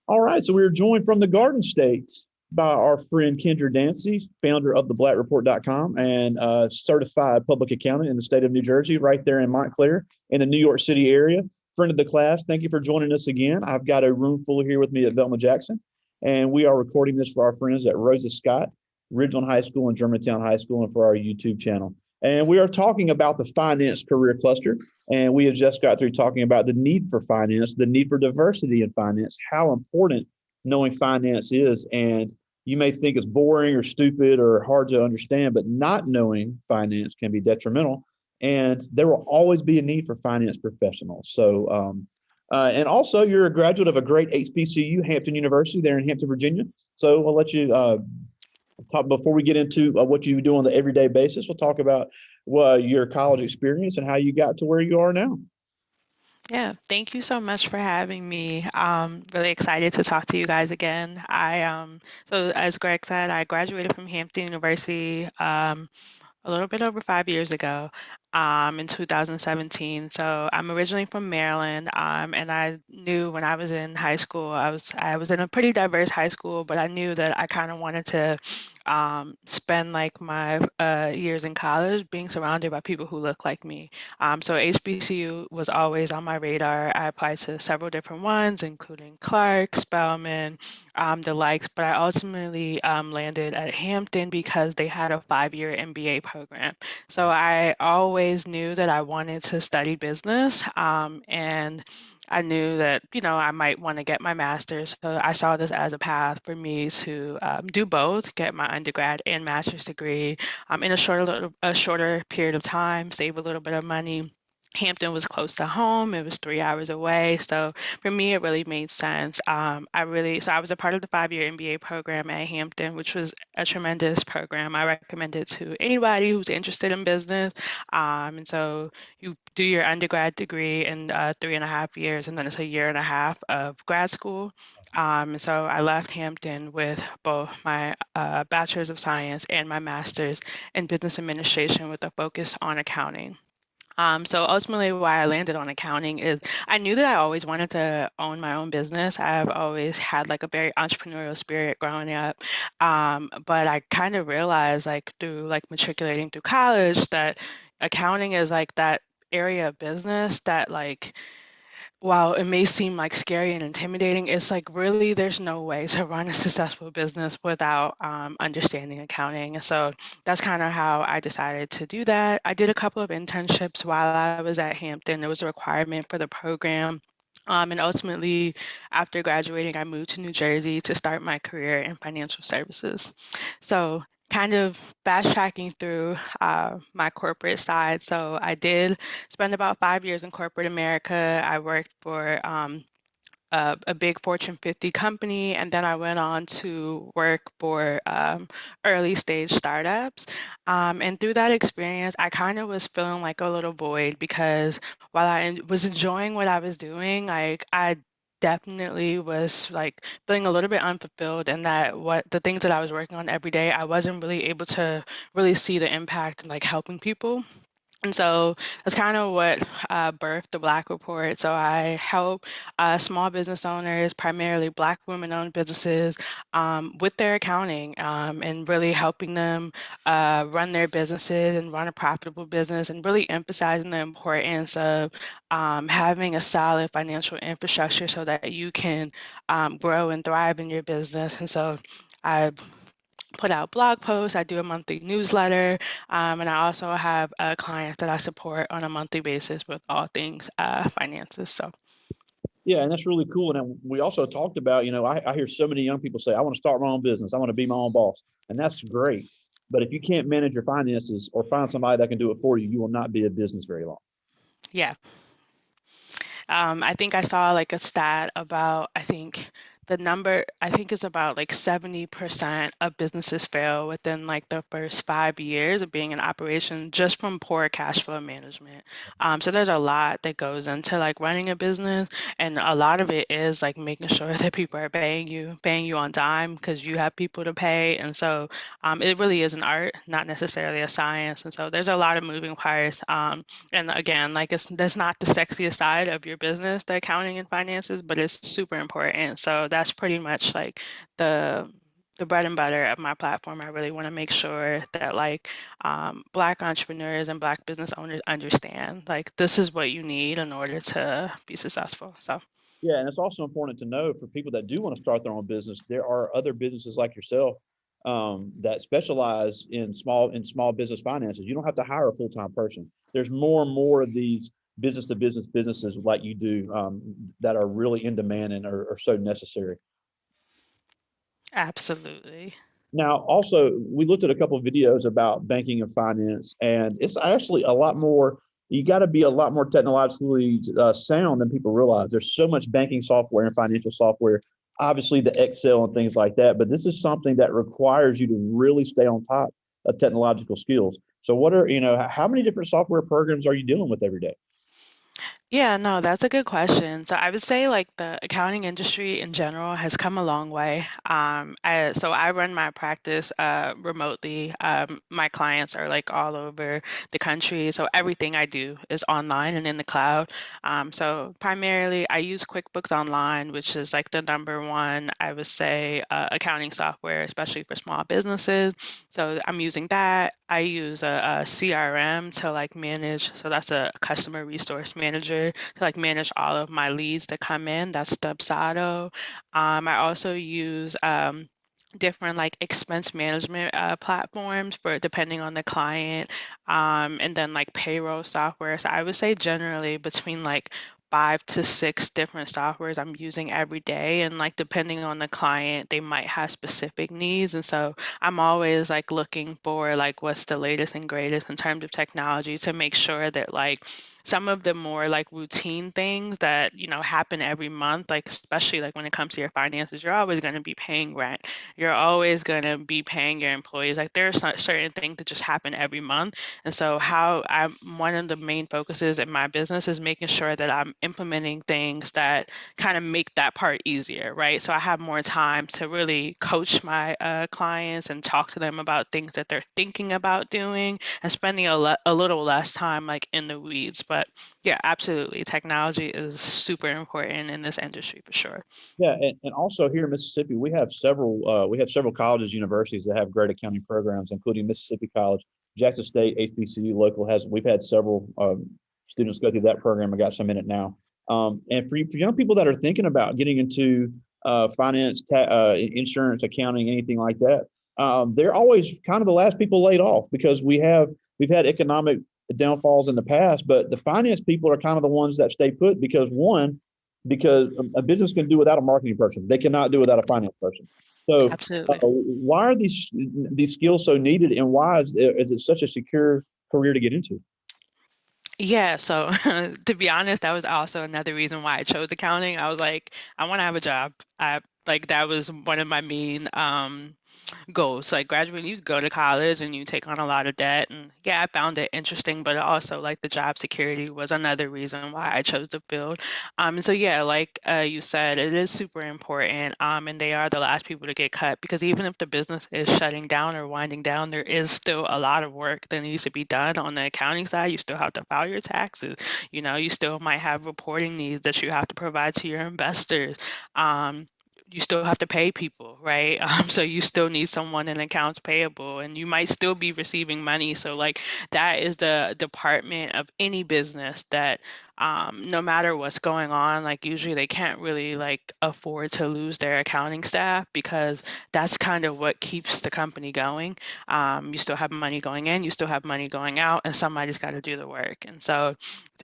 All right, so we are joined from the Garden State by our friend Kendra Dancy, founder of TheBlkReport.com and certified public accountant in the state of New Jersey, right there in Montclair in the New York City area. Friend of the class, thank you for joining us again. I've got a room full here with me at Velma Jackson, and we are recording this for our friends at Rosa Scott, Ridgeland High School and Germantown High School, and for our YouTube channel. And we are talking about the finance career cluster. And we have just got through talking about the need for finance, the need for diversity in finance, how important knowing finance is. And you may think it's boring or stupid or hard to understand, but not knowing finance can be detrimental. And there will always be a need for finance professionals. And also, you're a graduate of a great HBCU, Hampton University, there in Hampton, Virginia. So I'll let you talk before we get into what you do on the everyday basis. We'll talk about your college experience and how you got to where you are now. Yeah, thank you so much for having me. I'm really excited to talk to you guys again. So as Greg said, I graduated from Hampton University a little bit over 5 years ago, in 2017. So I'm originally from Maryland, and I knew when I was in high school, I was in a pretty diverse high school, but I knew that I kind of wanted to spend like my years in college being surrounded by people who look like me. So HBCU was always on my radar. I applied to several different ones, including Clark, Spelman, the likes, but I ultimately landed at Hampton because they had a 5-year MBA program. So I always knew that I wanted to study business, and I knew that, I might want to get my master's. So I saw this as a path for me to do both, get my undergrad and master's degree in a shorter period of time, save a little bit of money. Hampton was close to home. It was 3 hours away. So for me, it really made sense. So I was a part of the 5-year MBA program at Hampton, which was a tremendous program. I recommend it to anybody who's interested in business. And so you do your undergrad degree in 3.5 years, and then it's a year and a half of grad school. And so I left Hampton with both my bachelor's of science and my master's in business administration with a focus on accounting. So ultimately, why I landed on accounting is I knew that I always wanted to own my own business. I've always had like a very entrepreneurial spirit growing up. But I kind of realized like through like matriculating through college that accounting is like that area of business that like while it may seem like scary and intimidating, it's like really there's no way to run a successful business without understanding accounting. And so that's kind of how I decided to do that. I did a couple of internships while I was at Hampton. It was a requirement for the program. And ultimately, after graduating, I moved to New Jersey to start my career in financial services. So kind of fast tracking through my corporate side. So I did spend about 5 years in corporate America. I worked for a big Fortune 50 company, and then I went on to work for early stage startups. And through that experience, I kind of was feeling like a little void because while was enjoying what I was doing, like I definitely was like feeling a little bit unfulfilled and that what the things that I was working on every day, I wasn't really able to really see the impact in like helping people. And so that's kind of what birthed the Black Report. So I help small business owners, primarily Black women-owned businesses, with their accounting and really helping them run their businesses and run a profitable business, and really emphasizing the importance of having a solid financial infrastructure so that you can grow and thrive in your business. And so I put out blog posts, I do a monthly newsletter, and I also have clients that I support on a monthly basis with all things finances. So Yeah, and that's really cool. And we also talked about, I hear so many young people say, I want to start my own business. I want to be my own boss. And that's great. But if you can't manage your finances or find somebody that can do it for you, you will not be a business very long. yeah, I think I saw like a stat about, the number, I think is about like 70% of businesses fail within like the first 5 years of being in operation just from poor cash flow management. So there's a lot that goes into like running a business, and a lot of it is like making sure that people are paying you on time because you have people to pay. And so it really is an art, not necessarily a science. And so there's a lot of moving parts. And again, like that's not the sexiest side of your business, the accounting and finances, but it's super important. So that's pretty much like the the bread and butter of my platform. I really want to make sure that like Black entrepreneurs and Black business owners understand like this is what you need in order to be successful. So Yeah, and it's also important to know for people that do want to start their own business, there are other businesses like yourself that specialize in small business finances. You don't have to hire a full time person. There's more and more of these business to business businesses like you do that are really in demand and are so necessary. absolutely. Now, also, we looked at a couple of videos about banking and finance, and it's actually a lot more. You got to be a lot more technologically sound than people realize. There's so much banking software and financial software, obviously the Excel and things like that. But this is something that requires you to really stay on top of technological skills. So, what are how many different software programs are you dealing with every day? Yeah, no, that's a good question. So I would say like the accounting industry in general has come a long way. So I run my practice remotely. My clients are like all over the country, so everything I do is online and in the cloud. So primarily I use QuickBooks Online, which is like the number one, I would say, accounting software, especially for small businesses. So I'm using that. I use a CRM to like manage, so that's a customer resource manager to like manage all of my leads that come in. That's Dubsado. I also use different like expense management platforms for depending on the client, and then like payroll software. So I would say generally between like 5 to 6 different softwares I'm using every day. And like depending on the client, they might have specific needs. And so I'm always like looking for like what's the latest and greatest in terms of technology to make sure that like some of the more like routine things that happen every month, like especially like when it comes to your finances, you're always going to be paying rent, you're always going to be paying your employees, like there are certain things that just happen every month. And so how I'm one of the main focuses in my business is making sure that I'm implementing things that kind of make that part easier, right? So I have more time to really coach my clients and talk to them about things that they're thinking about doing and spending a little less time like in the weeds. But yeah, absolutely. Technology is super important in this industry for sure. Yeah, and also here in Mississippi, we have several colleges, universities that have great accounting programs, including Mississippi College, Jackson State, HBCU local has. We've had several students go through that program. I got some in it now. And for young people that are thinking about getting into finance, insurance, accounting, anything like that, they're always kind of the last people laid off because we've had economic downfalls in the past, but the finance people are kind of the ones that stay put because a business can do without a marketing person. They cannot do without a finance person. So Absolutely. why are these skills so needed, and why is it such a secure career to get into? Yeah, so to be honest, that was also another reason why I chose accounting. I was like, I want to have a job. I like that was one of my main goals. Like graduating, you go to college and you take on a lot of debt. And yeah, I found it interesting, but also like the job security was another reason why I chose the field. And so yeah, like you said, it is super important. And they are the last people to get cut because even if the business is shutting down or winding down, there is still a lot of work that needs to be done on the accounting side. You still have to file your taxes. You still might have reporting needs that you have to provide to your investors. Um, you still have to pay people, right? So you still need someone in accounts payable, and you might still be receiving money. So like that is the department of any business that, no matter what's going on, like usually they can't really like afford to lose their accounting staff because that's kind of what keeps the company going. You still have money going in, you still have money going out, and somebody's got to do the work. And so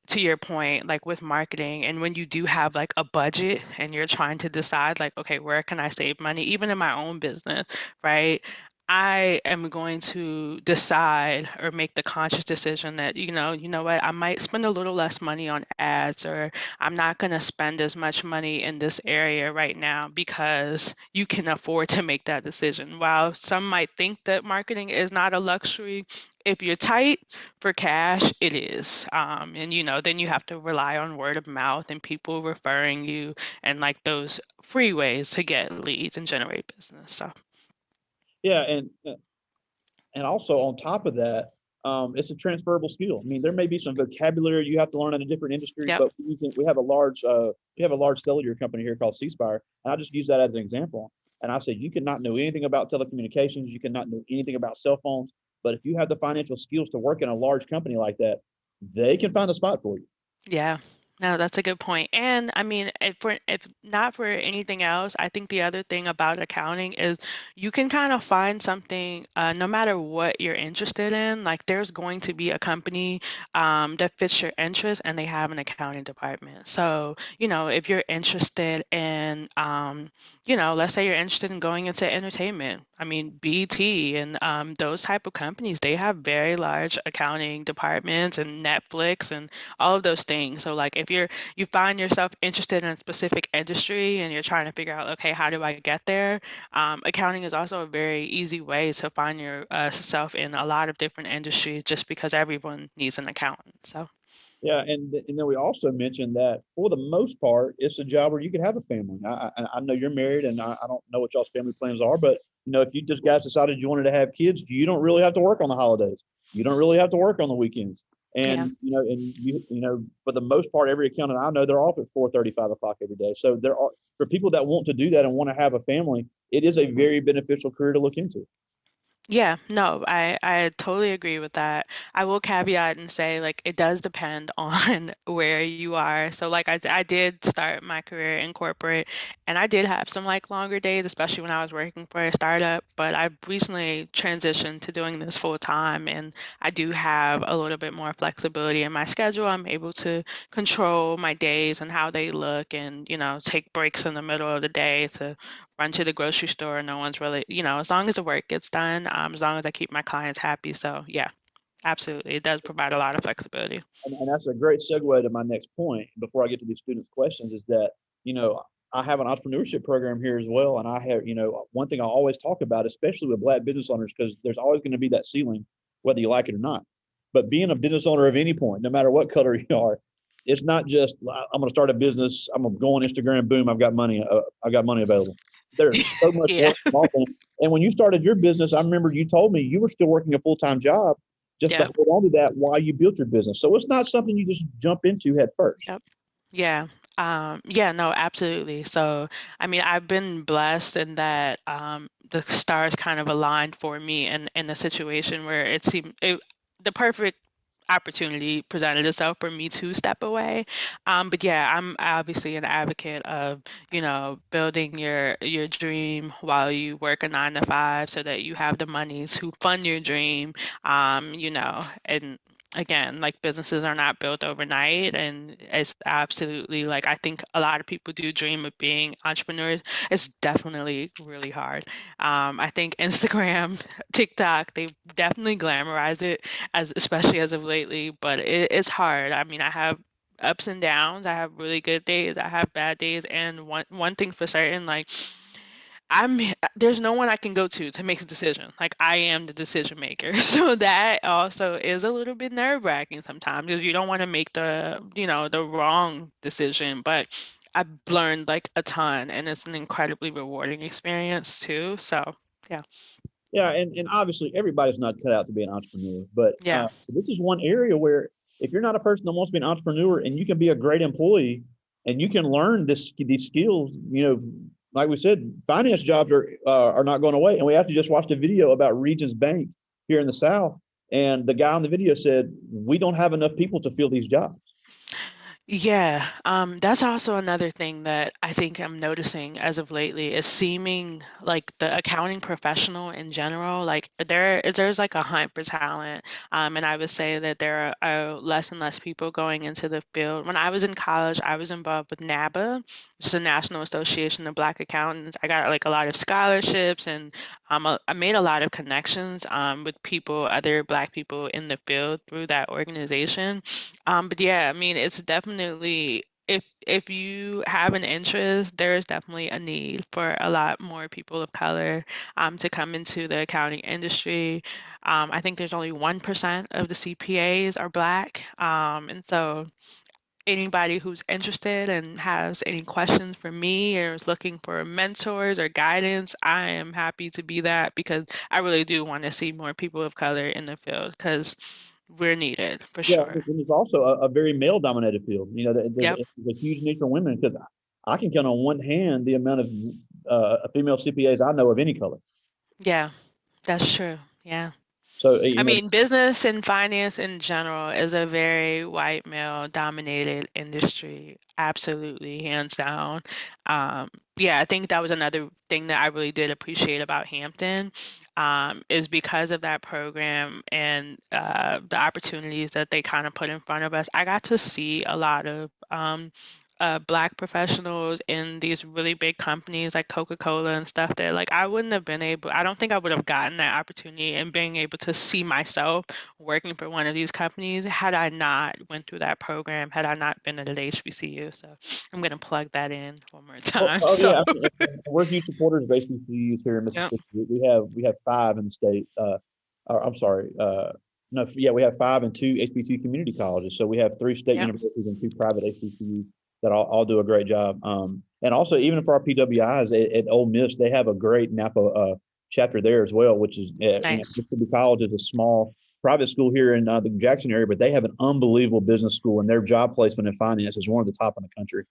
to your point, like with marketing, and when you do have like a budget and you're trying to decide, like, okay, where can I save money, even in my own business, right? I am going to decide or make the conscious decision that, you know what, I might spend a little less money on ads, or I'm not going to spend as much money in this area right now because you can afford to make that decision. While some might think that marketing is not a luxury, if you're tight for cash, it is. And then you have to rely on word of mouth and people referring you and like those free ways to get leads and generate business. So Yeah, and also on top of that, it's a transferable skill. I mean, there may be some vocabulary you have to learn in a different industry, Yep. but we have a large cellular company here called C-Spire, and I just use that as an example. And I said, you cannot know anything about telecommunications, you cannot know anything about cell phones, but if you have the financial skills to work in a large company like that, they can find a spot for you. Yeah. No, that's a good point. And I mean, if not for anything else, I think the other thing about accounting is you can kind of find something, no matter what you're interested in. Like there's going to be a company that fits your interest, and they have an accounting department. So, if you're interested in, let's say you're interested in going into entertainment. I mean, BT and those type of companies, they have very large accounting departments, and Netflix and all of those things. So like if you find yourself interested in a specific industry and you're trying to figure out, okay, how do I get there? Accounting is also a very easy way to find yourself in a lot of different industries, just because everyone needs an accountant. So Yeah, and then we also mentioned that for the most part, it's a job where you could have a family. I know you're married, and I don't know what y'all's family plans are, but if you just guys decided you wanted to have kids, you don't really have to work on the holidays. You don't really have to work on the weekends. yeah. And for the most part, every accountant I know, they're off at 4:30, 5 o'clock every day. So there are for people that want to do that and want to have a family, it is a very beneficial career to look into. Yeah, no, I totally agree with that. I will caveat and say, like, it does depend on where you are. So, like, I did start my career in corporate, and I did have some like longer days, especially when I was working for a startup. But I've recently transitioned to doing this full time, and I do have a little bit more flexibility in my schedule. I'm able to control my days and how they look, and take breaks in the middle of the day to run to the grocery store. No one's really, as long as the work gets done, as long as I keep my clients happy. So yeah, absolutely. It does provide a lot of flexibility. And that's a great segue to my next point before I get to these students' questions is that, you know, I have an entrepreneurship program here as well. And I have, one thing I always talk about, especially with Black business owners, because there's always going to be that ceiling, whether you like it or not. But being a business owner of any point, no matter what color you are, it's not just I'm going to start a business. I'm going to go on Instagram. Boom, I've got money. I've got money available. There's so much Yeah. work involved in it. And when you started your business, I remember you told me you were still working a full-time job just to Yep. hold on to that while you built your business. So it's not something you just jump into head first. Yep. Yeah. Yeah, no, absolutely. So, I mean, I've been blessed in that the stars kind of aligned for me in a situation where the perfect opportunity presented itself for me to step away. But yeah, I'm obviously an advocate of, building your dream while you work a 9 to 5 so that you have the money to fund your dream. And again, like businesses are not built overnight, and it's absolutely like I think a lot of people do dream of being entrepreneurs. It's definitely really hard. I think Instagram, TikTok, they definitely glamorize it, as especially as of lately, but it's hard. I mean, I have ups and downs. I have really good days. I have bad days, and one thing for certain, like I'm there's no one I can go to make a decision. Like I am the decision maker. So that also is a little bit nerve-wracking sometimes because you don't want to make the wrong decision, but I've learned like a ton, and it's an incredibly rewarding experience too. So, yeah. Yeah, and obviously everybody's not cut out to be an entrepreneur, but Yeah. this is one area where if you're not a person that wants to be an entrepreneur and you can be a great employee and you can learn these skills, like we said, finance jobs are not going away. And we have to just watch the video about Regions Bank here in the South, and the guy on the video said we don't have enough people to fill these jobs. Yeah, that's also another thing that I think I'm noticing as of lately is seeming like the accounting professional in general, like there's like a hunt for talent. And I would say that there are less and less people going into the field. When I was in college, I was involved with NABA, which is the National Association of Black Accountants. I got like a lot of scholarships, and I made a lot of connections with people, other Black people in the field through that organization. But yeah, I mean, it's definitely if you have an interest, there is definitely a need for a lot more people of color to come into the accounting industry. I think there's only 1% of the CPAs are Black, and so anybody who's interested and has any questions for me or is looking for mentors or guidance, I am happy to be that because I really do want to see more people of color in the field because we're needed for Yeah, sure. and it's also a very male-dominated field. There's Yep. a huge need for women because I can count on one hand the amount of female CPAs I know of any color. Yeah, that's true. Yeah. So, I mean, business and finance in general is a very white male dominated industry. Absolutely, hands down. Yeah, I think that was another thing that I really did appreciate about Hampton, is because of that program and the opportunities that they kind of put in front of us. I got to see a lot of Black professionals in these really big companies like Coca-Cola and stuff that like I wouldn't have been able, I don't think I would have gotten that opportunity and being able to see myself working for one of these companies had I not went through that program, had I not been at an HBCU. So I'm going to plug that in one more time. oh So, yeah, I mean, we're huge supporters of HBCUs here in yep, Mississippi. We have five in the state. I'm sorry, no, yeah, we have five and two HBCU community colleges. So we have three state yep, universities and two private HBCUs that all do a great job. And also even for our PWIs at Ole Miss, they have a great Napa chapter there as well, which is nice. Mississippi College is a small private school here in the Jackson area, but they have an unbelievable business school, and their job placement in finance is one of the top in the country.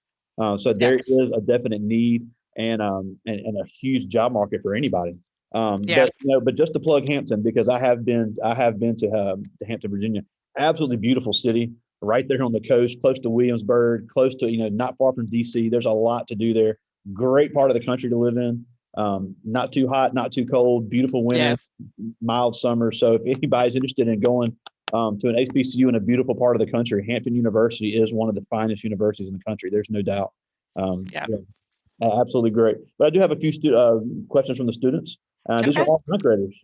So there Yes. is a definite need and a huge job market for anybody. Yeah. But just to plug Hampton because I have been to Hampton, Virginia. Absolutely beautiful city, right there on the coast, close to Williamsburg, close to not far from DC. There's a lot to do there. Great part of the country to live in. Not too hot, not too cold. Beautiful Yeah. winter, mild summer. So if anybody's interested in going to an HBCU in a beautiful part of the country, Hampton University is one of the finest universities in the country. There's no doubt. Yeah. Yeah, absolutely great. But I do have a few questions from the students. These are Okay. all ninth graders.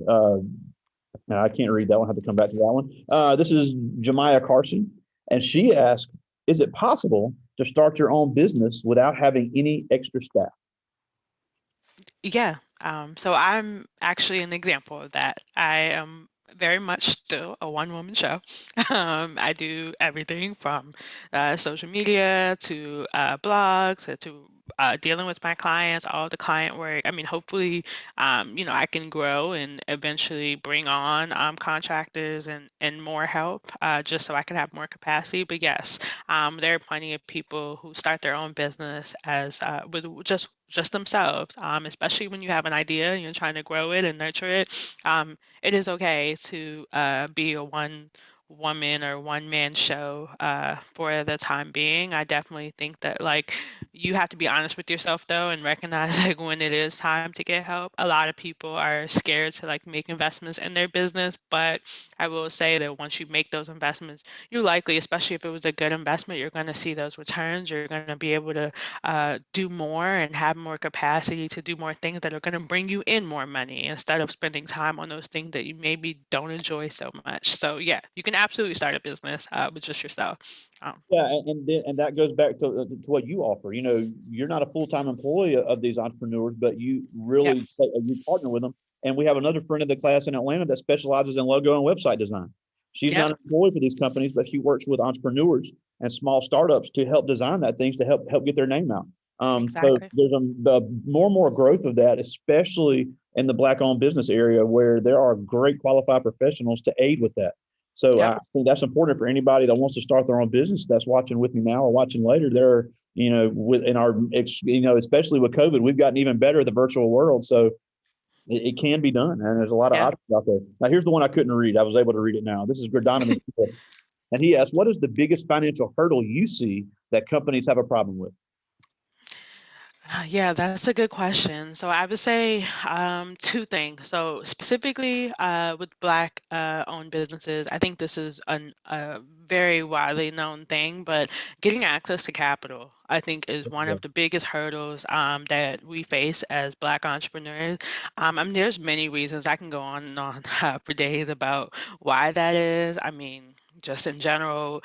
Now I can't read that one. I have to come back to that one. This is Jemiah Carson, and she asked, "Is it possible to start your own business without having any extra staff?" Yeah. So I'm actually an example of that. I am very much still a one-woman show. I do everything from social media to blogs to dealing with my clients, all the client work. I mean, hopefully, I can grow and eventually bring on contractors and more help just so I can have more capacity. But yes, there are plenty of people who start their own business as with just themselves, especially when you have an idea and you're trying to grow it and nurture it. It is okay to be a one woman or one man show for the time being. I definitely think that like you have to be honest with yourself though and recognize like when it is time to get help. A lot of people are scared to like make investments in their business, but I will say that once you make those investments, you likely, especially if it was a good investment, you're going to see those returns. You're going to be able to do more and have more capacity to do more things that are going to bring you in more money instead of spending time on those things that you maybe don't enjoy so much. So yeah, you can absolutely start a business with just yourself. Um, Yeah, and that goes back to what you offer. You're not a full time employee of these entrepreneurs, but you yeah, really you partner with them. And we have another friend of the class in Atlanta that specializes in logo and website design. She's yep, not employed for these companies, but she works with entrepreneurs and small startups to help design that things to help get their name out. So exactly. there's more and more growth of that, especially in the Black owned business area, where there are great qualified professionals to aid with that. So Yep. I think that's important for anybody that wants to start their own business that's watching with me now or watching later. There, in our, especially with COVID, we've gotten even better at the virtual world. So it can be done, and there's a lot of Yeah. options out there. Now, here's the one I couldn't read. I was able to read it now. This is Donovan, and he asked, "What is the biggest financial hurdle you see that companies have a problem with?" Yeah, that's a good question. So I would say two things. So specifically with Black owned businesses, I think this is a very widely known thing, but getting access to capital, I think, is one of the biggest hurdles that we face as Black entrepreneurs. I mean, there's many reasons I can go on and on for days about why that is. I mean, just in general,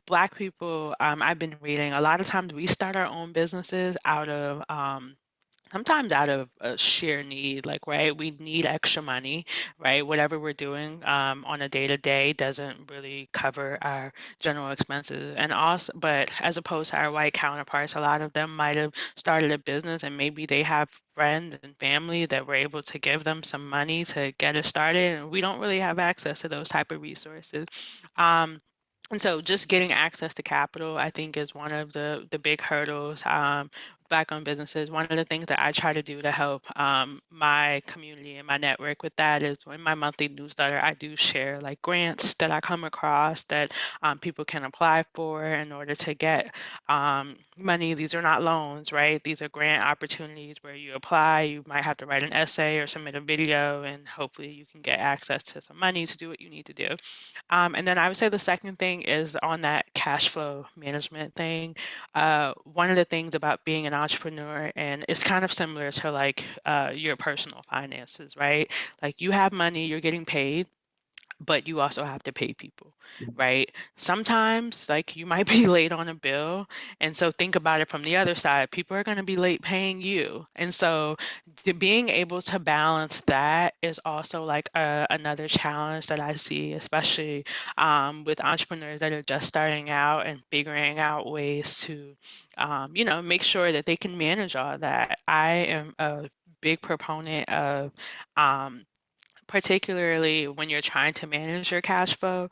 Black people, I've been reading a lot of times we start our own businesses out of sometimes out of a sheer need, like, right, we need extra money, right? Whatever we're doing on a day to day doesn't really cover our general expenses. And also, but as opposed to our white counterparts, a lot of them might have started a business and maybe they have friends and family that were able to give them some money to get it started. And we don't really have access to those type of resources. And so just getting access to capital, I think, is one of the big hurdles. Black-owned businesses. One of the things that I try to do to help my community and my network with that is in my monthly newsletter, I do share like grants that I come across that people can apply for in order to get money. These are not loans, right? These are grant opportunities where you apply. You might have to write an essay or submit a video, and hopefully you can get access to some money to do what you need to do. And then I would say the second thing is on that cash flow management thing. One of the things about being an entrepreneur, and it's kind of similar to like your personal finances, right? Like you have money, you're getting paid, but you also have to pay people, right? Sometimes, like, you might be late on a bill. And so think about it from the other side. People are going to be late paying you. And so being able to balance that is also like another challenge that I see, especially with entrepreneurs that are just starting out and figuring out ways to, make sure that they can manage all that. I am a big proponent of, um, particularly when you're trying to manage your cash flow,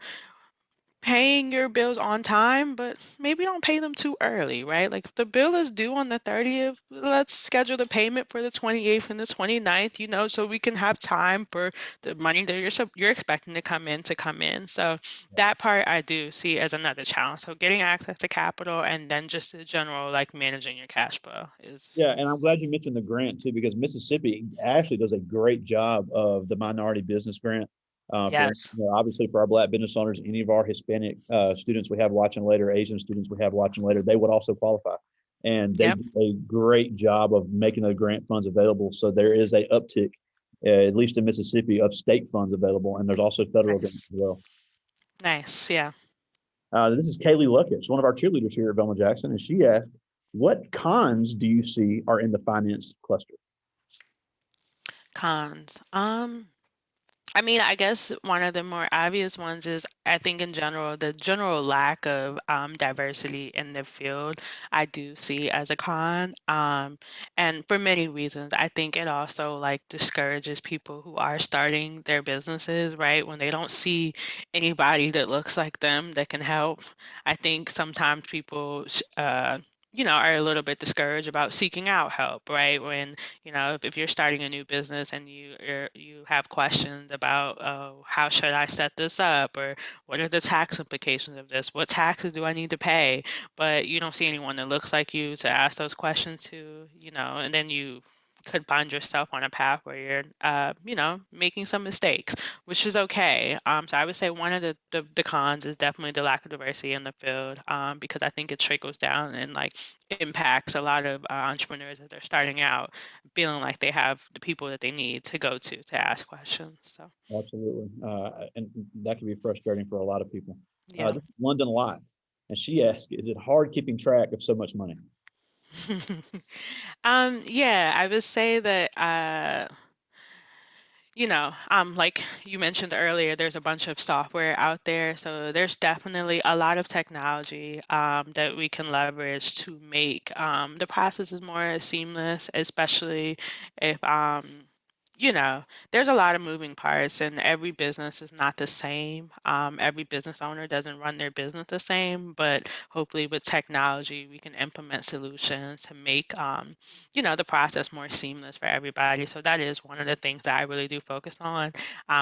paying your bills on time, but maybe don't pay them too early, right? Like if the bill is due on the 30th, let's schedule the payment for the 28th and the 29th, so we can have time for the money that you're expecting to come in. So that part I do see as another challenge. So getting access to capital and then just the general like managing your cash flow is. Yeah, and I'm glad you mentioned the grant too, because Mississippi actually does a great job of the minority business grant. Yes. Obviously for our Black business owners, any of our Hispanic students we have watching later, Asian students we have watching later, they would also qualify. And they Yep. do a great job of making those grant funds available. So there is a uptick, at least in Mississippi, of state funds available, and there's also federal grants Nice. as well. Nice. Yeah. This is Kaylee Luckett, one of our cheerleaders here at Velma Jackson, and she asked, "What cons do you see are in the finance cluster?" Cons. I mean, I guess one of the more obvious ones is I think in general, the general lack of diversity in the field, I do see as a con. And for many reasons, I think it also like discourages people who are starting their businesses, right? When they don't see anybody that looks like them that can help. I think sometimes people, are a little bit discouraged about seeking out help, right? When if you're starting a new business and you have questions about, oh, how should I set this up, or what are the tax implications of this? What taxes do I need to pay? But you don't see anyone that looks like you to ask those questions to, and then you could find yourself on a path where you're, making some mistakes, which is okay. So I would say one of the cons is definitely the lack of diversity in the field, because I think it trickles down and like impacts a lot of entrepreneurs as they're starting out, feeling like they have the people that they need to go to ask questions. So Absolutely. And that can be frustrating for a lot of people. yeah. This is London Light, and she asked, "Is it hard keeping track of so much money?" Yeah, I would say that like you mentioned earlier, there's a bunch of software out there. So there's definitely a lot of technology that we can leverage to make the processes more seamless, especially if, there's a lot of moving parts and every business is not the same. Every business owner doesn't run their business the same, but hopefully with technology, we can implement solutions to make, the process more seamless for everybody. So that is one of the things that I really do focus on.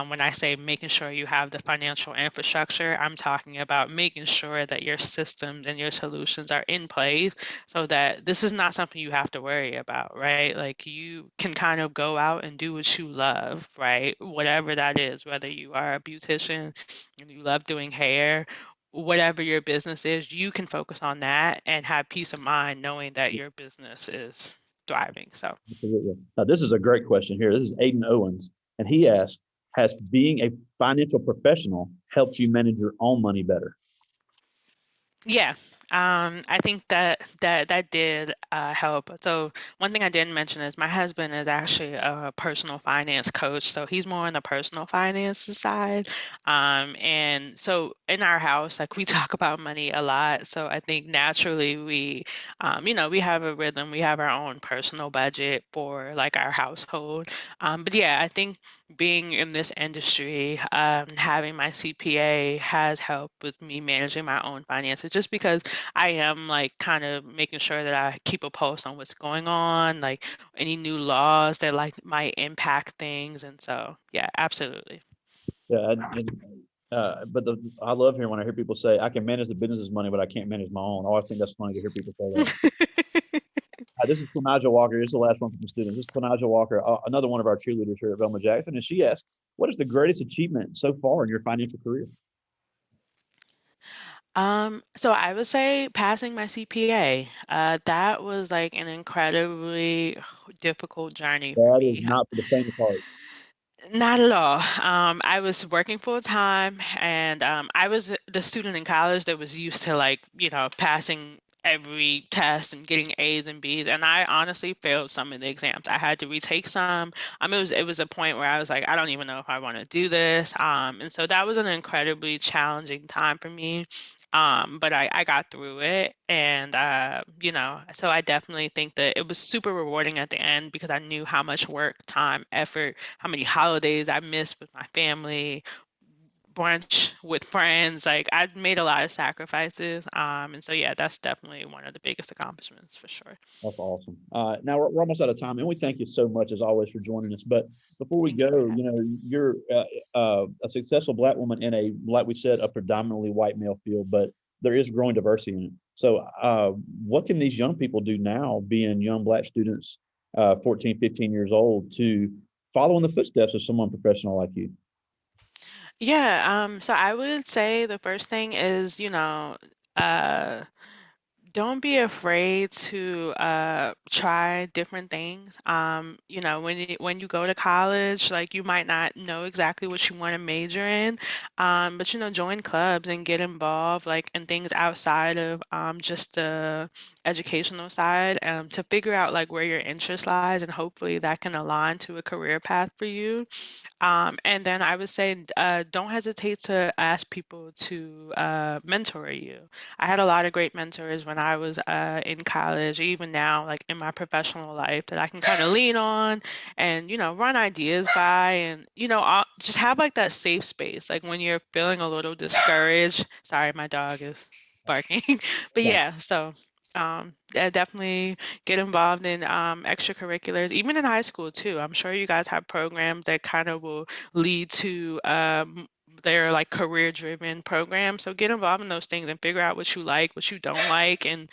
When I say making sure you have the financial infrastructure, I'm talking about making sure that your systems and your solutions are in place so that this is not something you have to worry about, right? Like you can kind of go out and do what you love, right? Whatever that is, whether you are a beautician and you love doing hair, whatever your business is, you can focus on that and have peace of mind knowing that your business is thriving. So, Absolutely. Now, this is a great question here. This is Aiden Owens, and he asked, "Has being a financial professional helped you manage your own money better?" yeah, I think that did help. So one thing I didn't mention is my husband is actually a personal finance coach, so he's more on the personal finances side. And so in our house, like we talk about money a lot. So I think naturally we have a rhythm. We have our own personal budget for like our household. But yeah, I think being in this industry, having my CPA has helped with me managing my own finances, just because I am like kind of making sure that I keep a pulse on what's going on, like any new laws that like might impact things. And so, yeah, absolutely. Yeah, but I love hearing when I hear people say, "I can manage the business's money, but I can't manage my own." I always think that's funny to hear people say that. This is Quinaja Walker. This is the last one from the students. This is Quinaja Walker, another one of our cheerleaders here at Velma Jackson, and she asked, "What is the greatest achievement so far in your financial career?" So I would say passing my CPA. That was like an incredibly difficult journey for That is me. not for the faint of heart. Not at all. I was working full time, and I was the student in college that was used to like, passing every test and getting A's and B's. And I honestly failed some of the exams. I had to retake some. It was a point where I was like, I don't even know if I want to do this. And so that was an incredibly challenging time for me. But I got through it, and so I definitely think that it was super rewarding at the end because I knew how much work, time, effort, how many holidays I missed with my family, brunch with friends. Like I made a lot of sacrifices. And so yeah, that's definitely one of the biggest accomplishments for sure. That's awesome. Now we're almost out of time, and we thank you so much as always for joining us. But before we Thank you for go, having me. you're a successful Black woman in like we said, a predominantly white male field, but there is growing diversity in it. So, what can these young people do now, being young Black students, 14, 15 years old, to follow in the footsteps of someone professional like you? Yeah, so I would say the first thing is, uh don't be afraid to try different things. When you go to college, like you might not know exactly what you want to major in, but join clubs and get involved like in things outside of just the educational side, to figure out like where your interest lies, and hopefully that can align to a career path for you. And then I would say, don't hesitate to ask people to mentor you. I had a lot of great mentors when I was in college, even now, like in my professional life, that I can kind of lean on and, run ideas by, and, just have like that safe space. Like when you're feeling a little discouraged. Sorry, my dog is barking. But yeah, so yeah, definitely get involved in extracurriculars, even in high school too. I'm sure you guys have programs that kind of will lead to their like career-driven programs. So get involved in those things and figure out what you like, what you don't like, and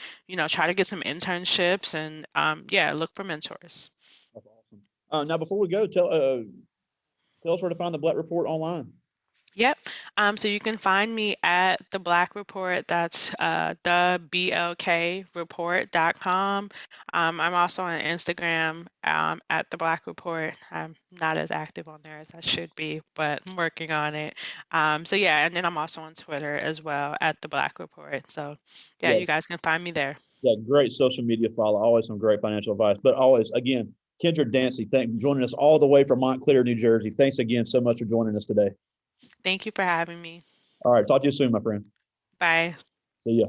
try to get some internships, and yeah, look for mentors. That's awesome. Now, before we go, tell us where to find the Black Report online. Yep. So you can find me at the Black Report. That's TheBlkReport.com. I'm also on Instagram at the Black Report. I'm not as active on there as I should be, but I'm working on it. So yeah, and then I'm also on Twitter as well at the Black Report. So yeah, Yeah, you guys can find me there. yeah, great social media follow. Always some great financial advice. But always, again, Kendra Dancy, joining us all the way from Montclair, New Jersey. Thanks again so much for joining us today. Thank you for having me. All right, talk to you soon, my friend. Bye. See ya.